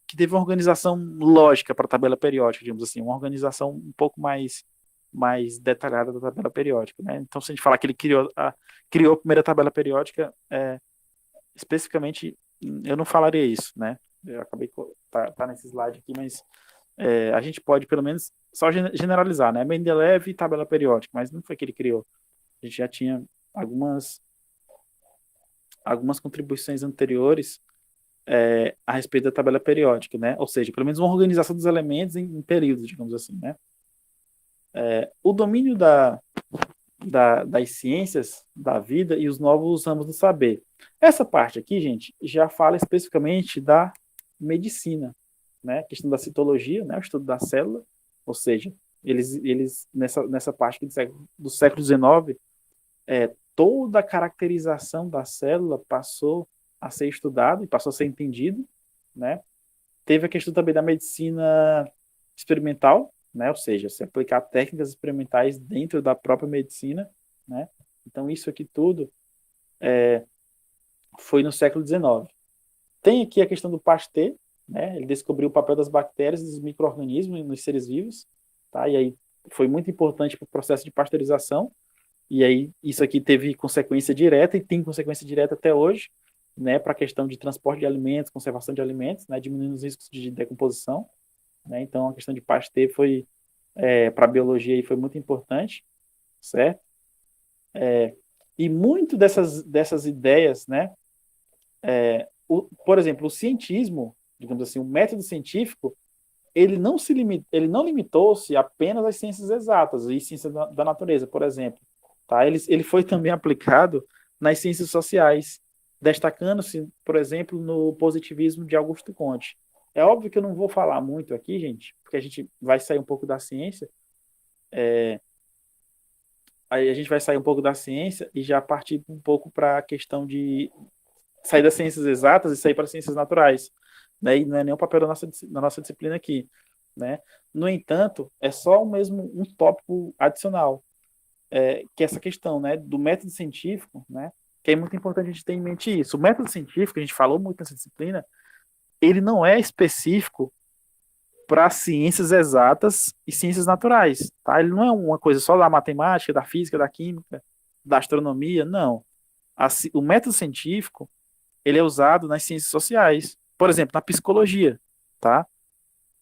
que teve uma organização lógica para a tabela periódica, digamos assim, uma organização um pouco mais mais detalhada da tabela periódica, né? Então, se a gente falar que ele criou a primeira tabela periódica, especificamente, eu não falaria isso, né? Eu acabei tá nesse slide aqui, mas a gente pode pelo menos só generalizar, né? Mendeleev e tabela periódica, mas não foi que ele criou. A gente já tinha algumas algumas contribuições anteriores a respeito da tabela periódica, né? Ou seja, pelo menos uma organização dos elementos em períodos, digamos assim, né? O domínio das ciências da vida e os novos ramos do saber. Essa parte aqui, gente, já fala especificamente da medicina, né? A questão da citologia, né? O estudo da célula, ou seja, eles nessa parte do século XIX, toda a caracterização da célula passou a ser estudado e passou a ser entendido, né? Teve a questão também da medicina experimental, né? Ou seja, se aplicar técnicas experimentais dentro da própria medicina, né? Então isso aqui tudo foi no século XIX. Tem aqui a questão do Pasteur, né? Ele descobriu o papel das bactérias e dos micro-organismos nos seres vivos, tá? E aí foi muito importante para o processo de pasteurização. E aí isso aqui teve consequência direta e tem consequência direta até hoje, né? Para a questão de transporte de alimentos, conservação de alimentos, né? Diminuindo os riscos de decomposição, né? Então a questão de Pasteur foi para a biologia aí foi muito importante, certo? E muito dessas ideias, né? Por exemplo, o cientismo, digamos assim, o método científico, ele não limitou-se apenas às ciências exatas e ciências da natureza, por exemplo. Tá? Ele foi também aplicado nas ciências sociais, destacando-se, por exemplo, no positivismo de Augusto Comte. É óbvio que eu não vou falar muito aqui, gente, porque a gente vai sair um pouco da ciência. Aí a gente vai sair um pouco da ciência e já partir um pouco para a questão de sair das ciências exatas e sair para as ciências naturais, né? E não é nem o papel da nossa disciplina aqui, né? No entanto, é só mesmo um tópico adicional, que é essa questão, né, do método científico, né? Que é muito importante a gente ter em mente isso. O método científico, a gente falou muito nessa disciplina, ele não é específico para ciências exatas e ciências naturais, tá? Ele não é uma coisa só da matemática, da física, da química, da astronomia, não. O método científico ele é usado nas ciências sociais, por exemplo, na psicologia, tá?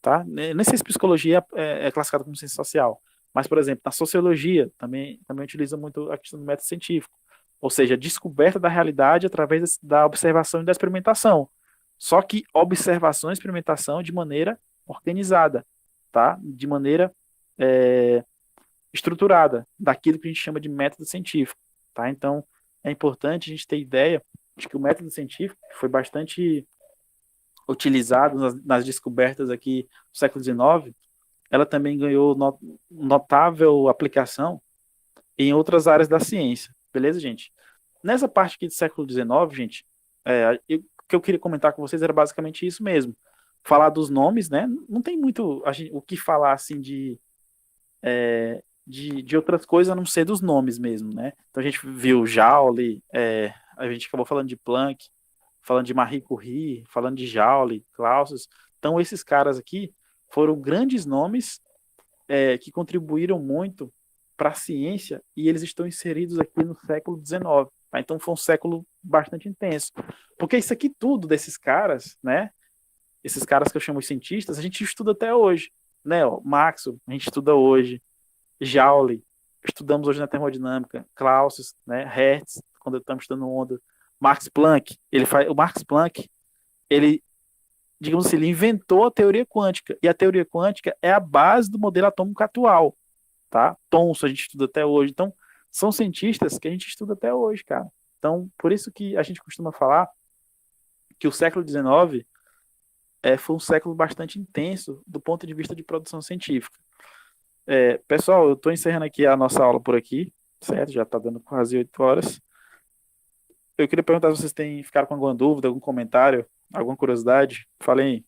Tá? Nem sei se psicologia é classificada como ciência social, mas, por exemplo, na sociologia também utiliza muito a questão do método científico, ou seja, a descoberta da realidade através da observação e da experimentação. Só que observação e experimentação de maneira organizada, tá? De maneira é, estruturada, daquilo que a gente chama de método científico, tá? Então, é importante a gente ter ideia de que o método científico foi bastante utilizado nas descobertas aqui do século XIX, ela também ganhou notável aplicação em outras áreas da ciência. Beleza, gente? Nessa parte aqui do século XIX, gente, o que eu queria comentar com vocês era basicamente isso mesmo. Falar dos nomes, né? Não tem muito o que falar assim de outras coisas a não ser dos nomes mesmo, né? Então a gente viu Joule, a gente acabou falando de Planck, falando de Marie Curie, falando de Joule, Clausius. Então esses caras aqui foram grandes nomes que contribuíram muito para a ciência e eles estão inseridos aqui no século XIX. Tá? Então foi um século bastante intenso. Porque isso aqui tudo desses caras, né? Esses caras que eu chamo de cientistas, a gente estuda até hoje. Né? Ó, Maxwell, a gente estuda hoje. Joule, estudamos hoje na termodinâmica. Clausius, né? Hertz, quando estamos estudando onda. Max Planck, o Max Planck, ele digamos assim, ele inventou a teoria quântica. E a teoria quântica é a base do modelo atômico atual, tá? Thomson a gente estuda até hoje. Então, são cientistas que a gente estuda até hoje, cara. Então, por isso que a gente costuma falar que o século XIX foi um século bastante intenso do ponto de vista de produção científica. Pessoal, eu estou encerrando aqui a nossa aula por aqui, certo? Já está dando quase 8 horas. Eu queria perguntar se vocês ficaram com alguma dúvida, algum comentário, alguma curiosidade. Falem aí.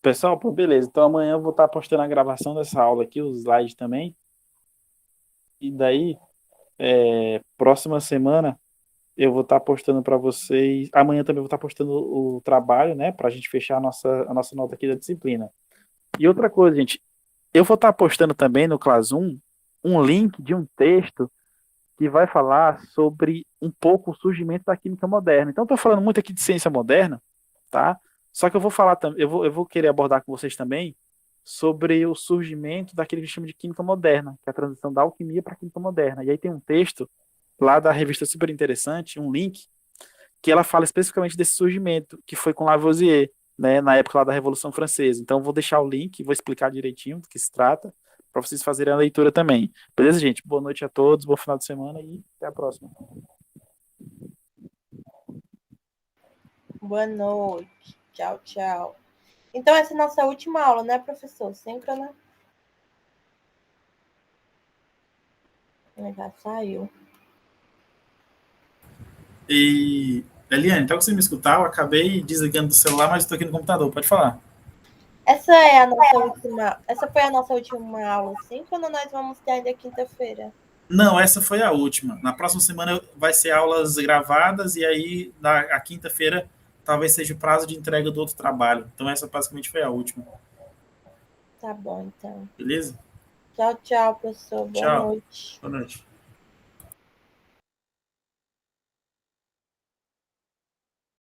Pessoal, pô, beleza. Então amanhã eu vou estar postando a gravação dessa aula aqui, os slides também. E daí, próxima semana, eu vou estar postando para vocês. Amanhã também vou estar postando o trabalho, né? Para a gente fechar a nossa nota aqui da disciplina. E outra coisa, gente, eu vou estar postando também no Classroom um link de um texto que vai falar sobre um pouco o surgimento da química moderna. Então, estou falando muito aqui de ciência moderna, tá? Só que eu vou falar também, eu vou querer abordar com vocês também sobre o surgimento daquele que a gente chama de química moderna, que é a transição da alquimia para a química moderna. E aí tem um texto lá da revista super interessante, um link, que ela fala especificamente desse surgimento, que foi com Lavoisier, né, na época lá da Revolução Francesa. Então, eu vou deixar o link, vou explicar direitinho do que se trata, para vocês fazerem a leitura também. Beleza, gente? Boa noite a todos, bom final de semana e até a próxima.
Boa noite. Tchau, tchau. Então, essa é a nossa última aula, né, professor? Síncrona? Já saiu.
E, Eliane, tá conseguindo me escutar? Eu acabei desligando do celular, mas estou aqui no computador. Pode falar.
Essa foi a nossa última aula síncrona, nós vamos ter ainda quinta-feira.
Não, essa foi a última. Na próxima semana vai ser aulas gravadas e aí a quinta-feira talvez seja o prazo de entrega do outro trabalho. Então essa basicamente foi a última.
Tá bom, então.
Beleza?
Tchau, tchau, professor. Boa
Tchau.
noite.
Boa noite.